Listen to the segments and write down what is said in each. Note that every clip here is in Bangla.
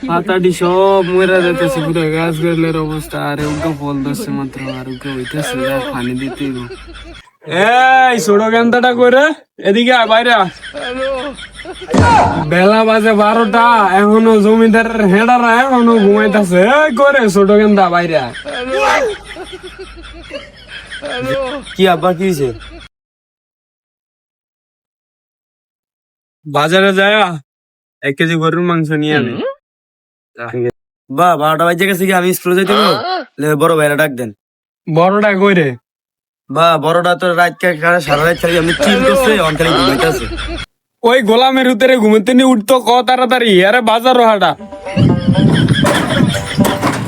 পাতাটি সব মরে যাইতেছে, পুরো গাছ গাছলের অবস্থা। আর উল্টো ফল ধরছে মাত্র, আর উল্টো হইতেছে, পানি দিতেই। এই ছোট গেন্দাটা করে এদিকে আয়, বাইরে আয়। বেলা বাজে 12টা, এখনো জমিদার হেডারা এখনো ঘুমাইতেছে। এই করে ছোট গেন্দা, বাইরে আয়। কি আব্বা, কি হয়েছে? বাজারে যায় 1 কেজি গরুর মাংস নিয়ে আনে। বা 12টা বাজে গেছে, কি আমি স্কুলে যাইতে হবে? বড় ভাইরা ডাক দেন। বড়টা কইরে? বা বড়টা তো সারা রাত খালি আমি চিল করছে, অনখালি ঘুমাইতেছে। ওই গোলামের উত্তরে ঘুমোতে নি উঠতো, ক তাড়াতাড়ি। আরে বাজার হাটা।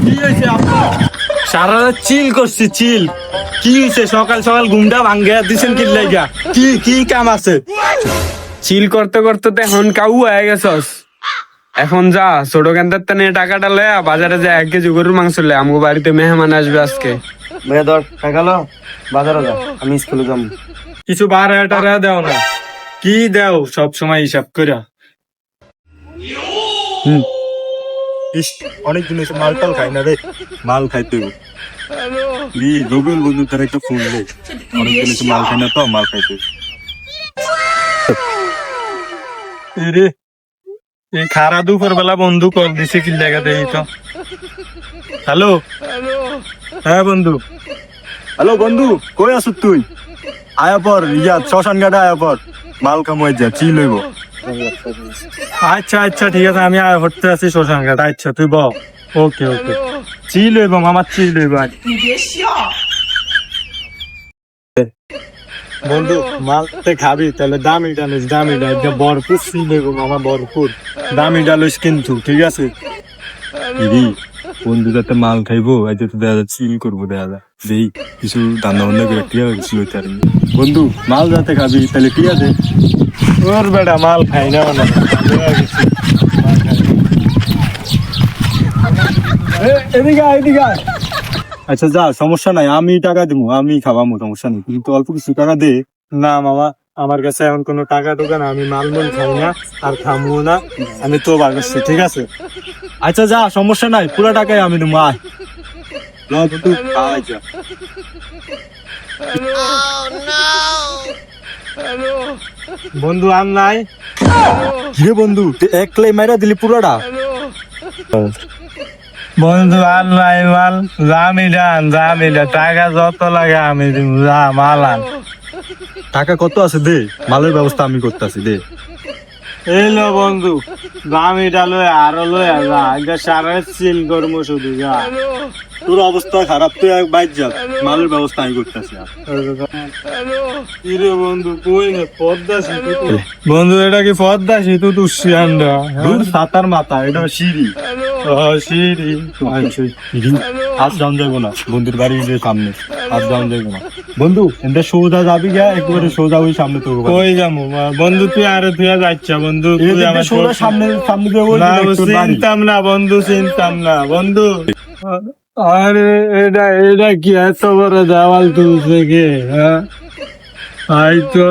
কি হয়েছে আপা? সারা রাত চিল করছি, চিল। কি হয়েছে? সকাল সকাল ঘুমটা ভাঙ্গে দিছেন কি লাগা? কি কি কাম আছে? চিল করতে করতে তো এখন কাউ হয়ে গেছস। এখন যা ছোট গেন্দার টানে টাকাটা লয়া বাজারে যা 1 কেজি গরুর মাংস লে, আমগো বাড়িতে মেহমান আসবে আজকে। ভাইয়া ধর টাকা লো, বাজারে যা, আমি স্কুলে যাবো। কিছু বার টাকা দেও না? কি দেও সব সময় হিসাব কইরা? ইস, অনেক দিন এসে মালটাল খাই না রে, মাল খাইতে হবে। রবিউল বন্ধু তার একটা ফোন দে, অনেক দিন এসে মাল খাই না, তো মাল খাইতে রে। এই খারা দুপুর বেলা বন্ধু কল দিছে কি লাগা দেই তো। হ্যালো, হ্যাঁ বন্ধু। হ্যালো বন্ধু, কই আছ তুই? আয়া পর শ্মশান ঘাটে আয়া পর, মাল কামাই যা, চিল হইব। আচ্ছা আচ্ছা ঠিক আছে, আমি আয়া হতে আছি শ্মশান ঘাট। আচ্ছা তুই বল। ওকে ওকে, চিল হইব মামা, চিল হইব। বন্ধু মালতে খাবি তাহলে দামি ডালিস, দামি ডাল ভরপুর চিল হইব মামা, ভরপুর দামি ডালিস কিন্তু, ঠিক আছে? বন্ধু যাতে মাল খাইবো, আজ তো দেখা যায় চিল করবো, দেখা যায় দেই কিছু দান্দা বান্দা করে টিয়া ছিল। বন্ধু মাল যাতে খাবি তাহলে ঠিক আছে। ওর বেটা মাল খাই না, এদিকে এদিকে। আচ্ছা যা, সমস্যা নাই, আমি টাকা দিব, আমি খাওয়াবো, সমস্যা নেই, কিন্তু অল্প কিছু টাকা দে। না মামা, আমার কাছে এখন কোনো টাকা টোকা না, আমি মালমূল খাই না আর খামো না, আমি তো বার করছি, ঠিক আছে? আচ্ছা যা, সমস্যা নাই, পুরো টাকাই আমি দেবো। আয় বন্ধু, আয় যা। বন্ধু আর নাই রে বন্ধু, একলাই মাইরা দিলি পুরোটা। বন্ধু আর নাই মাল, জামি ডান জামি ডান, টাকা যত লাগে আমি দিব, যা মাল আন। টাকা কত আছে দে, মালের ব্যবস্থা আমি করতেছি, দে। এলো বন্ধু, জামি ডালে আরো লয়ে যা, এটা সারা চিল করবো শুধু, যা। তোর অবস্থা খারাপ, তুই এক বাইক যা, মালের ব্যবস্থা আমি করতেছি। কিরে বন্ধু, কই না পদ্মা সেতু? বন্ধু এটা কি পদ্মা সেতু? তুই শিয়ান্ডা সাতার মাথা, এটা সিঁড়ি। সিঁড়ি আজ যাওয়া যাবো না, বন্ধুর বাড়ির সামনে আজ যাওয়া যাবো না। বন্ধু এটা সোজা যাবি গা, একেবারে সোজা ওই সামনে তোর কই যাবো বন্ধু? তুই আরে তুই যাচ্ছা বন্ধু, তুই আমার সোজা সামনে সামনে চিনতাম না বন্ধু, চিনতাম না বন্ধু। আরে এটা এটা কি এত বড় দেওয়াল তুলছে কে? হ্যাঁ আই তো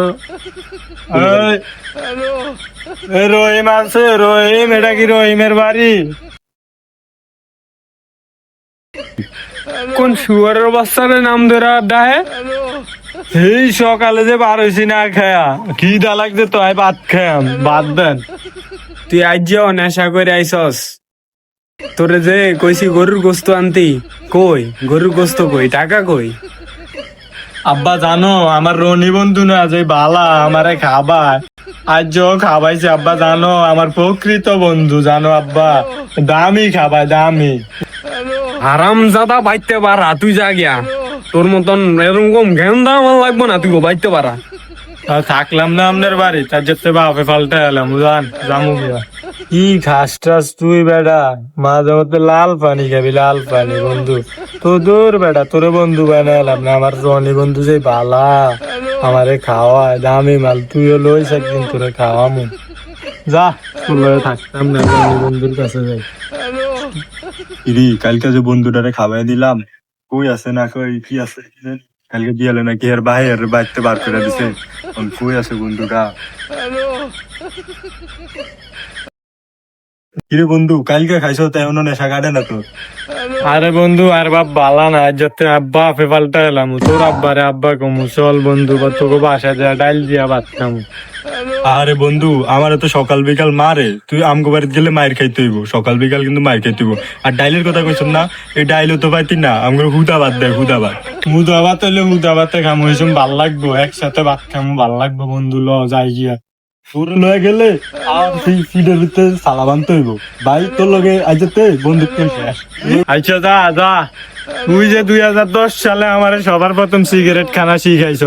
রহিম আছে, রহিম, এটা কি রহিমের বাড়ি? কোন শুয়ারের বাচ্চারে নাম ধরে ডাহে? এই সকালে যে বার হয়েছি না খায়া, খিদা লাগছে তো, আই ভাত খায়াম, ভাত দেন। তুই আজ যাও নেশা করে আইসস। তোরে যে কইছি গরুর গোস্ত আনতি, কই গরুর গোস্ত? কই টাকা কই? আব্বা জানো, আমার রনি বন্ধু না যে বালা আমারে খাবার, আজ খাবাইছে আব্বা, জানো আমার প্রকৃত বন্ধু, জানো আব্বা, দামি খাবাই, দামি। হারাম জাদা বাইতে পারা, তুই যা গিয়া। তোর মতন এরকম গেন্দা আমার লাগবো না, তুই বাইতে পারা। থাকলাম না আপনার বাড়ি, তার যেতে বাপে পাল্টা এলাম, জান জামু গিয়া। কি খাস টাস তুই বেটা? মাঝে মধ্যে লাল পানি খাবি, লাল পানি। বন্ধু তো দূর বেটা, তোরে বন্ধু বানালাম না, আমার রনি বন্ধু যে বালা, আমারে খাওয়ায় দামি মাল, তুইও লইস একদিন, তোরে খাওয়ামু। যা, তোর থাকতাম না, রনি বন্ধুর কাছে যাই। ইরি কালকে যে বন্ধুটারে খাওয়াই দিলাম, কই আছে না কই কি আছে, কালকে দিয়ালে নাকি এর বাইরের বাড়িতে বার করে দিছে, কই আছে বন্ধুটা? কিরে বন্ধু কালকে খাইছো তেমন নেশা কাটে না তোর? আরে বন্ধু আর বাপ বালা না যাতে আব্বা আপে পাল্টা এলাম তোর আব্বারে আব্বা কমু চল বন্ধু বা তোকে বাসা দেয়া ডাইল দিয়া ভাত খামু। আরে বন্ধু আমারে তো সকাল বিকাল মারে, তুই আমগো বাড়িতে গেলে মায়ের খাইতে হইব, সকাল বিকাল কিন্তু মায়ের খাইতে হইব। আর ডাইলের কথা কইছ না, এই ডাইলও তো পাইতি না, আমগো হুদাবাদ দেয় হুদাবাদ। হুদা ভাত হইলে হুদা ভাতে খামু এসব ভাল লাগবো, একসাথে ভাত খামু ভাল লাগবো বন্ধু ল যাই গিয়া। তোর লয়ে গেলে আর সেই ফিডের ভিতরে সালা বানতে হইব। ভাই তোর লগে আইজতে বন্ধুত্ব শেষ। আচ্ছা যা যা, তুই যে 2010 সালে আমারে সবার প্রথম সিগারেট খানা শিখাইছ,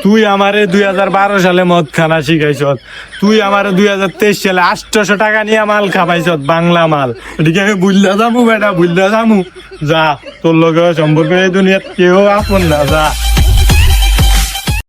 তুই আমারে 2012 সালে মদ খানা শিখাইছ, তুই আমারে 2023 সালে 800 টাকা নিয়ে মাল খাবাইছ, বাংলা মাল। এদিকে আমি বুঝলা যামু বেটা, বুঝলা যামু। যা তোর লগে সম্পর্কে এই দুনিয়াত কেউ আপন না, যা।